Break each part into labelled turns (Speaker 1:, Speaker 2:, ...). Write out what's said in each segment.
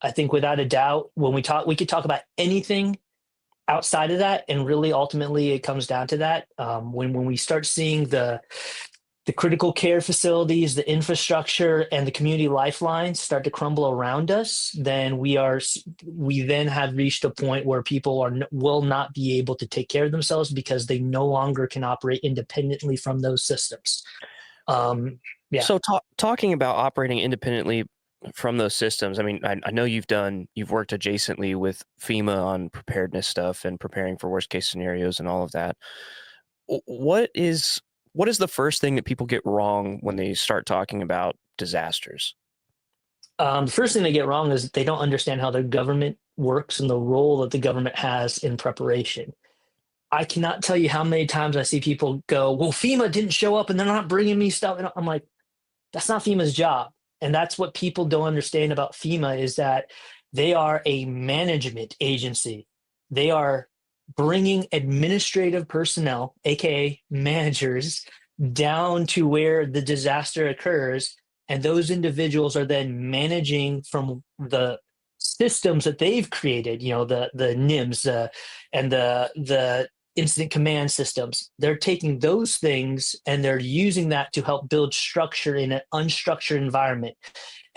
Speaker 1: I think without a doubt, when we could talk about anything outside of that, and really ultimately it comes down to that. When we start seeing the critical care facilities, the infrastructure, and the community lifelines start to crumble around us, then we then have reached a point where people will not be able to take care of themselves because they no longer can operate independently from those systems. Yeah.
Speaker 2: So talking about operating independently from those systems, I mean, I know you've worked adjacently with FEMA on preparedness stuff and preparing for worst case scenarios and all of that. What is the first thing that people get wrong when they start talking about disasters?
Speaker 1: The first thing they get wrong is they don't understand how the government works and the role that the government has in preparation. I cannot tell you how many times I see people go, "Well, FEMA didn't show up and they're not bringing me stuff." And I'm like, that's not FEMA's job. And that's what people don't understand about FEMA is that they are a management agency. They are bringing administrative personnel, aka managers, down to where the disaster occurs, and those individuals are then managing from the systems that they've created. The NIMS and the incident command systems. They're taking those things and they're using that to help build structure in an unstructured environment.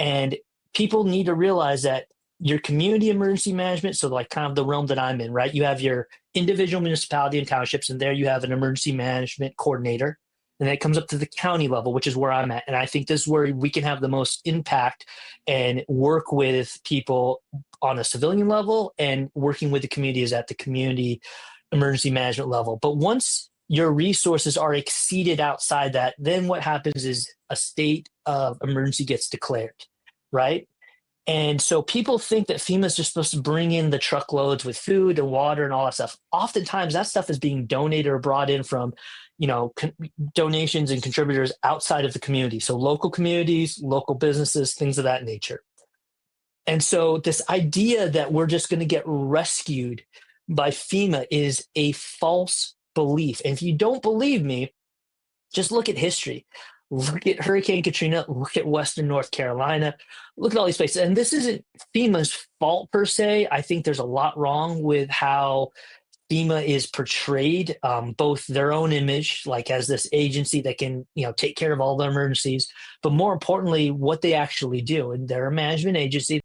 Speaker 1: And people need to realize that your community emergency management, so like kind of the realm that I'm in, right? You have your individual municipality and townships, and there you have an emergency management coordinator. And then it comes up to the county level, which is where I'm at. And I think this is where we can have the most impact and work with people on a civilian level, and working with the community is at the community emergency management level. But once your resources are exceeded outside that, then what happens is a state of emergency gets declared, right? And so people think that FEMA is just supposed to bring in the truckloads with food and water and all that stuff. Oftentimes that stuff is being donated or brought in from, donations and contributors outside of the community. So local communities, local businesses, things of that nature. And so this idea that we're just going to get rescued by FEMA is a false belief. And if you don't believe me, just look at history. Look at Hurricane Katrina, look at Western North Carolina, look at all these places. And this isn't FEMA's fault per se. I think there's a lot wrong with how FEMA is portrayed, both their own image, like as this agency that can, take care of all the emergencies, but more importantly, what they actually do. And they're a management agency.